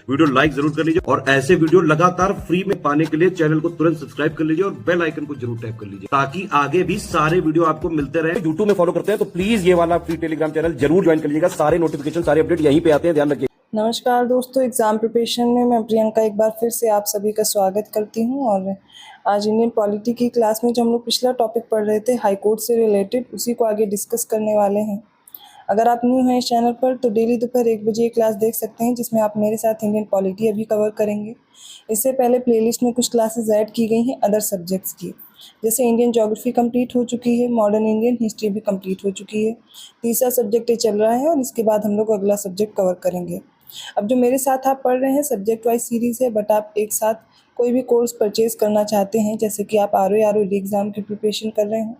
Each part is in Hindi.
वीडियो लाइक जरूर कर लीजिए और ऐसे वीडियो लगातार फ्री में पाने के लिए चैनल को तुरंत सब्सक्राइब कर लीजिए और बेल आइकन को जरूर टैप कर लीजिए ताकि आगे भी सारे वीडियो आपको मिलते रहे। यूट्यूब में फॉलो करते हैं तो प्लीज ये वाला फ्री टेलीग्राम चैनल जरूर ज्वाइन कर लीजिएगा। सारे नोटिफिकेशन सारे अपडेट यहीं पे आते हैं, ध्यान रखिए। नमस्कार दोस्तों, एग्ज़ाम प्रिपरेशन में मैं प्रियंका एक बार फिर से आप सभी का स्वागत करती हूं। और आज इंडियन पॉलिटी की क्लास में जो हम लोग पिछला टॉपिक पढ़ रहे थे हाई कोर्ट से रिलेटेड, उसी को आगे डिस्कस करने वाले हैं। अगर आप न्यू हैं इस चैनल पर तो डेली दोपहर 1 बजे ये क्लास देख सकते हैं जिसमें आप मेरे साथ इंडियन पॉलिटी अभी कवर करेंगे। इससे पहले प्लेलिस्ट में कुछ क्लासेस ऐड की गई हैं अदर सब्जेक्ट्स की, जैसे इंडियन ज्योग्राफी कंप्लीट हो चुकी है, मॉडर्न इंडियन हिस्ट्री भी कंप्लीट हो चुकी है। तीसरा सब्जेक्ट ये चल रहा है और इसके बाद हम लोग अगला सब्जेक्ट कवर करेंगे। अब जो मेरे साथ आप पढ़ रहे हैं सब्जेक्ट वाइज सीरीज़ है, बट आप एक साथ कोई भी कोर्स परचेज करना चाहते हैं, जैसे कि आप आर ओ एग्ज़ाम की प्रिपरेशन कर रहे हैं,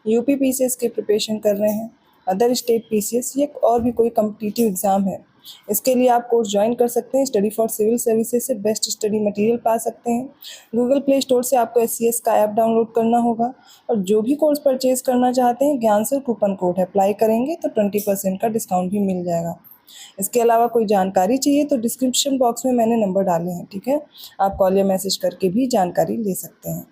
यूपी पीसीएस की प्रिपरेशन कर रहे हैं, अदर स्टेट पीसीएस या और भी कोई कम्पिटिटिव एग्ज़ाम है, इसके लिए आप कोर्स ज्वाइन कर सकते हैं। स्टडी फॉर सिविल सर्विसेज से बेस्ट स्टडी मटेरियल पा सकते हैं। गूगल प्ले स्टोर से आपको SCS का ऐप डाउनलोड करना होगा और जो भी कोर्स परचेज करना चाहते हैं ज्ञान सर कूपन कोड अप्लाई करेंगे तो 20% का डिस्काउंट भी मिल जाएगा। इसके अलावा कोई जानकारी चाहिए तो डिस्क्रिप्शन बॉक्स में मैंने नंबर डाले हैं, ठीक है, आप कॉल या मैसेज करके भी जानकारी ले सकते हैं।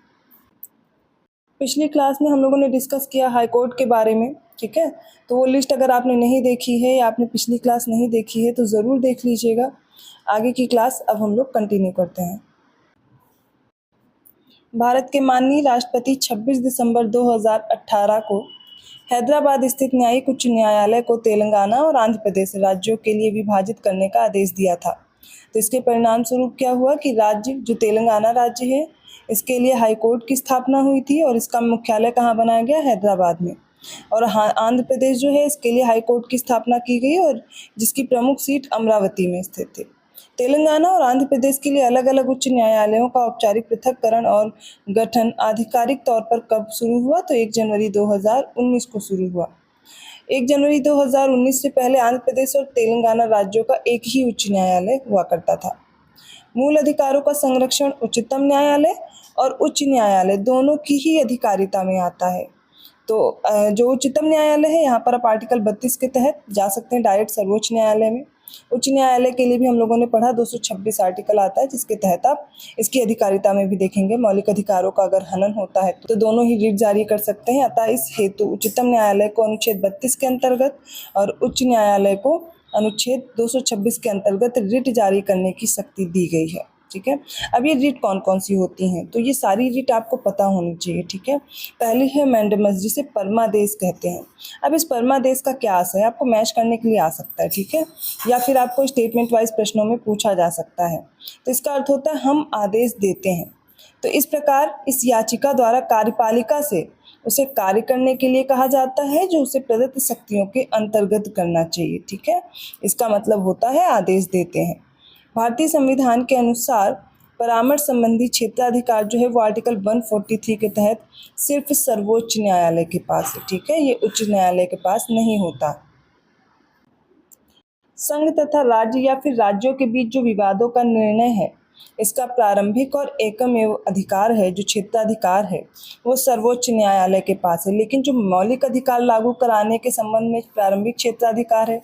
पिछली क्लास में हम लोगों ने डिस्कस किया हाई कोर्ट के बारे में, ठीक है, तो वो लिस्ट अगर आपने नहीं देखी है या आपने पिछली क्लास नहीं देखी है तो ज़रूर देख लीजिएगा। आगे की क्लास अब हम लोग कंटिन्यू करते हैं। भारत के माननीय राष्ट्रपति 26 दिसंबर 2018 को हैदराबाद स्थित न्यायिक उच्च न्यायालय को तेलंगाना और आंध्र प्रदेश राज्यों के लिए विभाजित करने का आदेश दिया था। तो इसके परिणाम स्वरूप क्या हुआ कि राज्य जो तेलंगाना राज्य है इसके लिए हाई कोर्ट की स्थापना हुई थी और इसका मुख्यालय कहाँ बनाया गया, हैदराबाद में। और आंध्र प्रदेश जो है इसके लिए हाई कोर्ट की स्थापना की गई और जिसकी प्रमुख सीट अमरावती में स्थित थी। तेलंगाना और आंध्र प्रदेश के लिए अलग अलग उच्च न्यायालयों का औपचारिक पृथक्करण और गठन आधिकारिक तौर पर कब शुरू हुआ, तो 1 जनवरी 2019 को शुरू हुआ। 1 जनवरी 2019 से पहले आंध्र प्रदेश और तेलंगाना राज्यों का एक ही उच्च न्यायालय हुआ करता था। मूल अधिकारों का संरक्षण उच्चतम न्यायालय और उच्च न्यायालय दोनों की ही अधिकारिता में आता है। तो जो उच्चतम न्यायालय है यहाँ पर आप आर्टिकल 32 के तहत जा सकते हैं डायरेक्ट सर्वोच्च न्यायालय में। उच्च न्यायालय के लिए भी हम लोगों ने पढ़ा 226 आर्टिकल आता है जिसके तहत आप इसकी अधिकारिता में भी देखेंगे मौलिक अधिकारों का अगर हनन होता है तो दोनों ही रिट जारी कर सकते हैं। अतः इस हेतु उच्चतम न्यायालय को अनुच्छेद 32 के अंतर्गत और उच्च न्यायालय को अनुच्छेद 226 के अंतर्गत रिट जारी करने की शक्ति दी गई है, ठीक है। अब ये रिट कौन कौन सी होती हैं, तो ये सारी रिट आपको पता होनी चाहिए, ठीक है। पहली है मैंडेमस जिसे परमादेश कहते हैं। अब इस परमादेश का क्या असर है, आपको मैच करने के लिए आ सकता है, ठीक है, या फिर आपको स्टेटमेंट वाइज प्रश्नों में पूछा जा सकता है। तो इसका अर्थ होता है हम आदेश देते हैं। तो इस प्रकार इस याचिका द्वारा कार्यपालिका से उसे कार्य करने के लिए कहा जाता है जो उसे प्रदत्त शक्तियों के अंतर्गत करना चाहिए, ठीक है। इसका मतलब होता है आदेश देते हैं। भारतीय संविधान के अनुसार परामर्श संबंधी क्षेत्राधिकार जो है वो आर्टिकल 143 के तहत सिर्फ सर्वोच्च न्यायालय के पास है, ठीक है, ये उच्च न्यायालय के पास नहीं होता। संघ तथा राज्य या फिर राज्यों के बीच जो विवादों का निर्णय है इसका प्रारंभिक और एकमेव अधिकार है, जो क्षेत्राधिकार है वो सर्वोच्च न्यायालय के पास है। लेकिन जो मौलिक अधिकार लागू कराने के संबंध में प्रारंभिक क्षेत्राधिकार है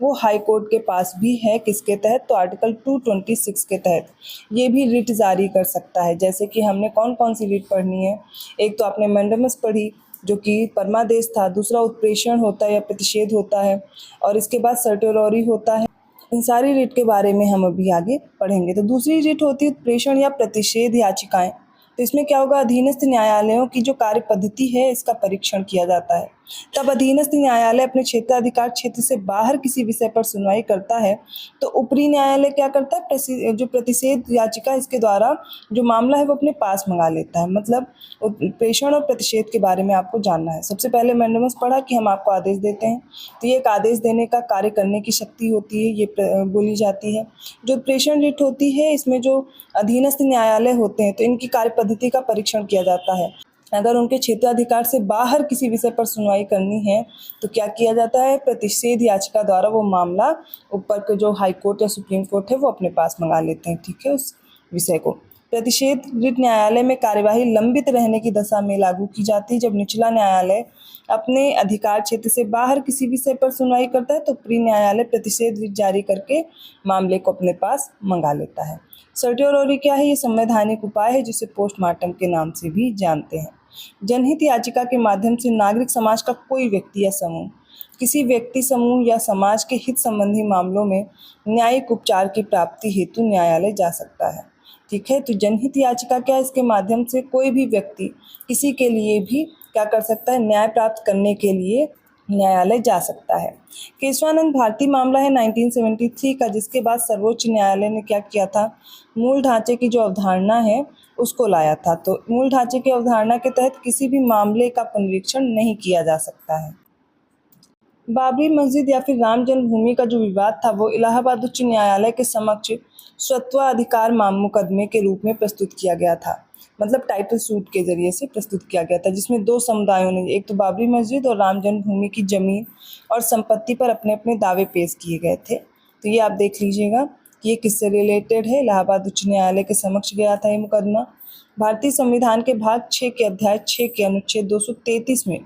वो हाई कोर्ट के पास भी है। किसके तहत, तो आर्टिकल 226 के तहत ये भी रिट जारी कर सकता है। जैसे कि हमने कौन कौन सी रिट पढ़नी है, एक तो आपने मैंडेमस पढ़ी जो कि परमादेश था, दूसरा उत्प्रेषण होता है या प्रतिषेध होता है, और इसके बाद सर्टोररी होता है। इन सारी रिट के बारे में हम अभी आगे पढ़ेंगे। तो दूसरी रिट होती है उत्प्रेषण या प्रतिषेध याचिकाएं। तो इसमें क्या होगा, अधीनस्थ न्यायालयों की जो कार्य पद्धति है इसका परीक्षण किया जाता है। तब अधीनस्थ न्यायालय अपने क्षेत्राधिकार क्षेत्र से बाहर किसी विषय पर सुनवाई करता है तो ऊपरी न्यायालय क्या करता है, जो प्रतिषेध याचिका इसके द्वारा जो मामला है वो अपने पास मंगा लेता है। मतलब उत्प्रेषण और प्रतिषेध के बारे में आपको जानना है। सबसे पहले मैंडेमस पढ़ा कि हम आपको आदेश देते हैं, तो ये एक आदेश देने का कार्य करने की शक्ति होती है, ये बोली जाती है। जो उत्प्रेषण रिट होती है इसमें जो अधीनस्थ न्यायालय होते हैं तो इनकी कार्य पद्धति का परीक्षण किया जाता है। अगर उनके क्षेत्राधिकार से बाहर किसी विषय पर सुनवाई करनी है तो क्या किया जाता है, प्रतिषेध याचिका द्वारा वो मामला ऊपर के जो हाई कोर्ट या सुप्रीम कोर्ट है वो अपने पास मंगा लेते हैं, ठीक है, उस विषय को। प्रतिषेध रिट न्यायालय में कार्यवाही लंबित रहने की दशा में लागू की जाती है। जब निचला न्यायालय अपने अधिकार क्षेत्र से बाहर किसी विषय पर सुनवाई करता है तो प्री न्यायालय प्रतिषेध रिट जारी करके मामले को अपने पास मंगा लेता है। सर्टियोरोरी क्या है? ये संवैधानिक उपाय है जिसे पोस्टमार्टम के नाम से भी जानते हैं। जनहित याचिका के माध्यम से नागरिक समाज का कोई व्यक्ति या समूह किसी व्यक्ति समूह या समाज के हित संबंधी मामलों में न्यायिक उपचार की प्राप्ति हेतु न्यायालय जा सकता है। ठीक है, तो जनहित याचिका क्या है? इसके माध्यम से कोई भी व्यक्ति किसी के लिए भी क्या कर सकता है? न्याय प्राप्त करने के लिए न्यायालय जा सकता है। केशवानंद भारती मामला है 1973 का, जिसके बाद सर्वोच्च न्यायालय ने क्या किया था? मूल ढांचे की जो अवधारणा है उसको लाया था। तो मूल ढांचे की अवधारणा के तहत किसी भी मामले का पुनरीक्षण नहीं किया जा सकता है। बाबरी मस्जिद या फिर राम जन्मभूमि का जो विवाद था वो इलाहाबाद उच्च न्यायालय के समक्ष स्वत्वाधिकार मुकदमे के रूप में प्रस्तुत किया गया था। मतलब टाइटल सूट के जरिए से प्रस्तुत किया गया था, जिसमें दो समुदायों ने, एक तो बाबरी मस्जिद और राम जन्मभूमि की जमीन और संपत्ति पर अपने अपने दावे पेश किए गए थे। तो ये आप देख लीजिएगा कि ये किससे रिलेटेड है। इलाहाबाद उच्च न्यायालय के समक्ष गया था ये मुकदमा। भारतीय संविधान के भाग 6 के अध्याय 6 के अनुच्छेद 233 में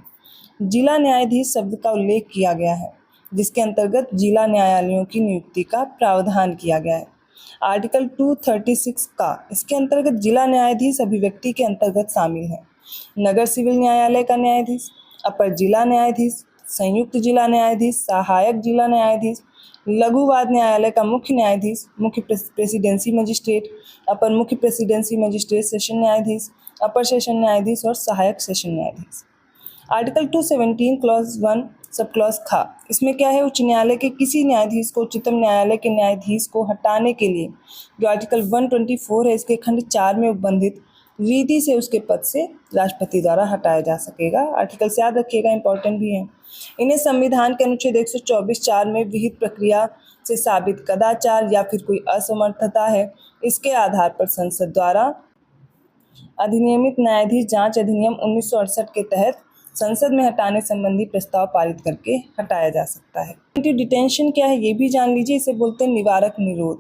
जिला न्यायाधीश शब्द का उल्लेख किया गया है, जिसके अंतर्गत जिला न्यायालयों की नियुक्ति का प्रावधान किया गया है। आर्टिकल 236 का इसके अंतर्गत जिला न्यायाधीश अभिव्यक्ति के अंतर्गत शामिल है। नगर सिविल न्यायालय का न्यायाधीश, अपर जिला न्यायाधीश, संयुक्त जिला न्यायाधीश, सहायक जिला न्यायाधीश, लघु वाद न्यायालय का मुख्य न्यायाधीश, मुख्य प्रेसिडेंसी मजिस्ट्रेट, अपर मुख्य प्रेसिडेंसी मजिस्ट्रेट, सेशन न्यायाधीश, अपर सेशन न्यायाधीश और सहायक सेशन न्यायाधीश। आर्टिकल 217 क्लॉज 1 सब क्लॉज खा, इसमें क्या है? उच्च न्यायालय के किसी न्यायाधीश को उच्चतम न्यायालय के न्यायाधीश को हटाने के लिए जो आर्टिकल 124 है इसके खंड 4 में उपबंधित विधि से उसके पद से राष्ट्रपति द्वारा हटाया जा सकेगा। आर्टिकल से याद रखिएगा, इंपॉर्टेंट भी है। इन्हें संविधान के अनुच्छेद 124(4) में विहित प्रक्रिया से साबित कदाचार या फिर कोई असमर्थता है, इसके आधार पर संसद द्वारा अधिनियमित न्यायाधीश जांच अधिनियम 1968 के तहत संसद में हटाने संबंधी प्रस्ताव पारित करके हटाया जा सकता है। डिटेंशन क्या है ये भी जान लीजिए, इसे बोलते हैं निवारक निरोध।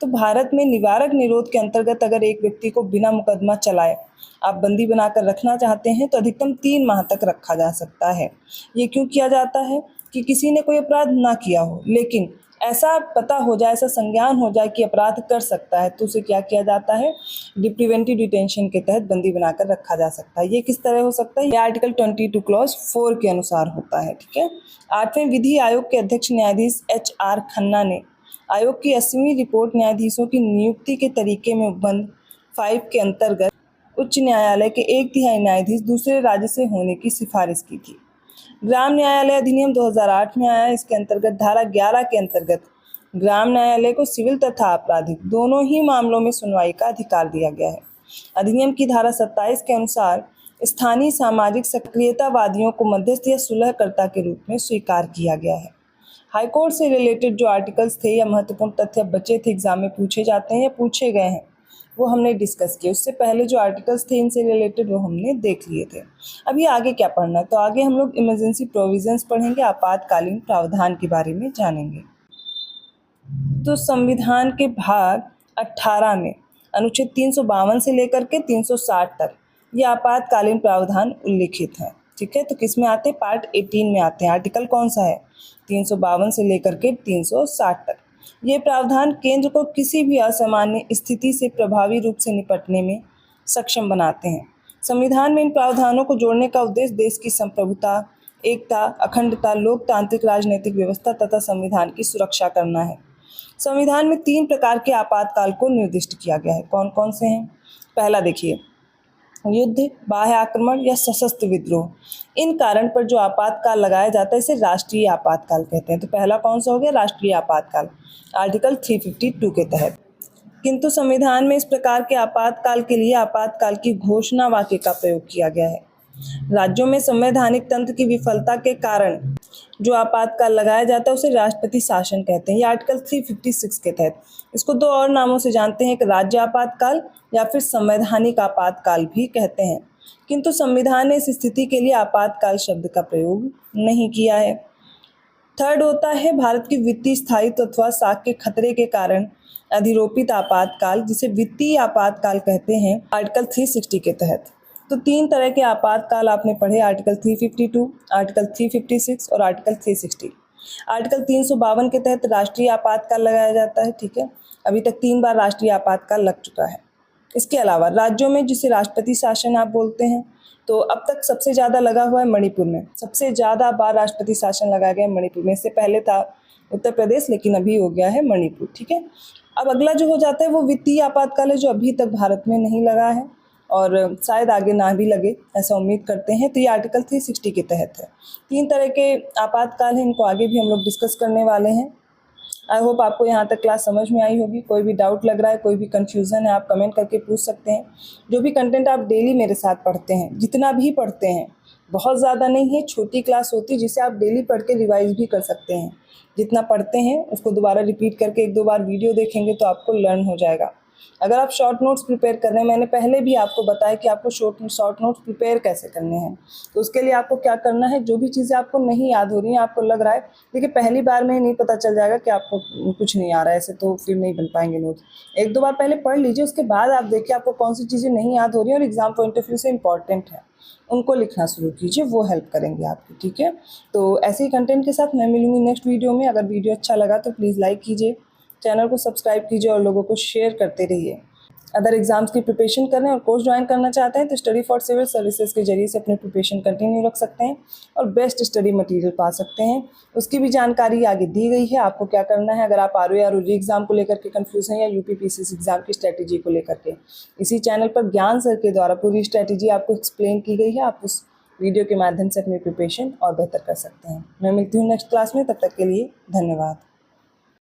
तो भारत में निवारक निरोध के अंतर्गत अगर एक व्यक्ति को बिना मुकदमा चलाए आप बंदी बनाकर रखना चाहते हैं तो अधिकतम 3 माह तक रखा जा सकता है। ये क्यों किया जाता है? कि किसी ने कोई अपराध ना किया हो लेकिन ऐसा पता हो जाए, ऐसा संज्ञान हो जाए कि अपराध कर सकता है, तो उसे क्या किया जाता है? प्रिवेंटिव डिटेंशन के तहत बंदी बनाकर रखा जा सकता है। ये किस तरह हो सकता है? ये आर्टिकल 22 क्लॉज 4 के अनुसार होता है। ठीक है। 8वें विधि आयोग के अध्यक्ष न्यायाधीश HR खन्ना ने आयोग की 80वीं रिपोर्ट न्यायाधीशों की नियुक्ति के तरीके में उपबंध 5 के अंतर्गत उच्च न्यायालय के 1/3 न्यायाधीश दूसरे राज्य से होने की सिफारिश की थी। ग्राम न्यायालय अधिनियम 2008 में आया। इसके अंतर्गत धारा 11 के अंतर्गत ग्राम न्यायालय को सिविल तथा आपराधिक दोनों ही मामलों में सुनवाई का अधिकार दिया गया है। अधिनियम की धारा 27 के अनुसार स्थानीय सामाजिक सक्रियतावादियों को मध्यस्थ या सुलहकर्ता के रूप में स्वीकार किया गया है। हाईकोर्ट से रिलेटेड जो आर्टिकल्स थे या महत्वपूर्ण तथ्य बचे थे एग्जाम में पूछे जाते हैं या पूछे गए हैं वो हमने डिस्कस किए। उससे पहले जो आर्टिकल्स थे इनसे रिलेटेड वो हमने देख लिए थे। अभी आगे क्या पढ़ना है? तो आगे हम लोग इमरजेंसी प्रोविजंस पढ़ेंगे, आपातकालीन प्रावधान के बारे में जानेंगे। तो संविधान के भाग 18 में अनुच्छेद 352 से लेकर के 360 तक ये आपातकालीन प्रावधान उल्लिखित हैं। ठीक है, तो किस में आते हैं? पार्ट 18 में आते हैं। आर्टिकल कौन सा है? 352 से लेकर के 360 तक। ये प्रावधान केंद्र को किसी भी असामान्य स्थिति से प्रभावी रूप से निपटने में सक्षम बनाते हैं। संविधान में इन प्रावधानों को जोड़ने का उद्देश्य देश की संप्रभुता, एकता, अखंडता, लोकतांत्रिक राजनीतिक व्यवस्था तथा संविधान की सुरक्षा करना है। संविधान में 3 प्रकार के आपातकाल को निर्दिष्ट किया गया है। कौन कौन से हैं? पहला देखिए, युद्ध, बाह्य आक्रमण या सशस्त्र विद्रोह, इन कारण पर जो आपातकाल लगाया जाता है इसे राष्ट्रीय आपातकाल कहते हैं। तो पहला कौन सा हो गया? राष्ट्रीय आपातकाल, आर्टिकल 352 के तहत। किंतु संविधान में इस प्रकार के आपातकाल के लिए आपातकाल की घोषणा वाक्य का प्रयोग किया गया है। राज्यों में संवैधानिक तंत्र की विफलता के कारण जो आपातकाल लगाया जाता है उसे राष्ट्रपति शासन कहते हैं। ये आर्टिकल 356 के तहत। इसको 2 और नामों से जानते हैं, एक राज्य आपातकाल या फिर संवैधानिक आपातकाल भी कहते हैं। किंतु संविधान ने इस स्थिति के लिए आपातकाल शब्द का प्रयोग नहीं किया है। थर्ड होता है भारत की वित्तीय स्थायित्व अथवा साख के खतरे के कारण अधिरोपित आपातकाल, जिसे वित्तीय आपातकाल कहते हैं, आर्टिकल 360 के तहत। तो 3 तरह के आपातकाल आपने पढ़े, आर्टिकल 352, आर्टिकल 356 और आर्टिकल 360। आर्टिकल 352 के तहत राष्ट्रीय आपातकाल लगाया जाता है, ठीक है। अभी तक 3 बार राष्ट्रीय आपातकाल लग चुका है। इसके अलावा राज्यों में, जिसे राष्ट्रपति शासन आप बोलते हैं, तो अब तक सबसे ज़्यादा लगा हुआ है मणिपुर में। सबसे ज़्यादा बार राष्ट्रपति शासन लगाया गया है मणिपुर में। इससे पहले था उत्तर प्रदेश, लेकिन अभी हो गया है मणिपुर, ठीक है। अब अगला जो हो जाता है वो वित्तीय आपातकाल है, जो अभी तक भारत में नहीं लगा है और शायद आगे ना भी लगे, ऐसा उम्मीद करते हैं। तो ये आर्टिकल 360 के तहत है। 3 तरह के आपातकाल हैं, इनको आगे भी हम लोग डिस्कस करने वाले हैं। आई होप आपको यहाँ तक क्लास समझ में आई होगी। कोई भी डाउट लग रहा है, कोई भी कन्फ्यूज़न है, आप कमेंट करके पूछ सकते हैं। जो भी कंटेंट आप डेली मेरे साथ पढ़ते हैं, जितना भी पढ़ते हैं, बहुत ज़्यादा नहीं है, छोटी क्लास होती है जिसे आप डेली पढ़ के रिवाइज भी कर सकते हैं। जितना पढ़ते हैं उसको दोबारा रिपीट करके 1-2 बार वीडियो देखेंगे तो आपको लर्न हो जाएगा। अगर आप शॉर्ट नोट्स प्रिपेयर कर रहे हैं, मैंने पहले भी आपको बताया कि आपको शॉर्ट नोट्स प्रिपेयर कैसे करने हैं। तो उसके लिए आपको क्या करना है, जो भी चीज़ें आपको नहीं याद हो रही हैं, आपको लग रहा है, देखिए पहली बार में नहीं पता चल जाएगा कि आपको कुछ नहीं आ रहा है, ऐसे तो फिर नहीं बन पाएंगे नोट्स। 1-2 बार पहले पढ़ लीजिए, उसके बाद आप देखिए आपको कौन सी चीज़ें नहीं याद हो रही हैं और एग्जाम पॉइंट ऑफ व्यू से इंपॉर्टेंट है, उनको लिखना शुरू कीजिए, वो हेल्प करेंगे आपकी, ठीक है। तो ऐसे ही कंटेंट के साथ मैं मिलूंगी नेक्स्ट वीडियो में। अगर वीडियो अच्छा लगा तो प्लीज़ लाइक कीजिए, चैनल को सब्सक्राइब कीजिए और लोगों को शेयर करते रहिए। अदर एग्जाम्स की प्रिपरेशन कर रहे हैं और कोर्स ज्वाइन करना चाहते हैं तो स्टडी फॉर सिविल सर्विसेज के जरिए से अपनी प्रिपरेशन कंटिन्यू रख सकते हैं और बेस्ट स्टडी मटेरियल पा सकते हैं। उसकी भी जानकारी आगे दी गई है, आपको क्या करना है। अगर आप आरओए या री एग्जाम को लेकर के कंफ्यूज हैं या यूपीपीसीसी एग्जाम की स्ट्रैटेजी को लेकर के, इसी चैनल पर ज्ञान सर के द्वारा पूरी स्ट्रैटेजी आपको एक्सप्लेन की गई है। आप उस वीडियो के माध्यम से अपनी प्रिपरेशन और बेहतर कर सकते हैं। मैं मिलती हूँ नेक्स्ट क्लास में, तब तक के लिए धन्यवाद।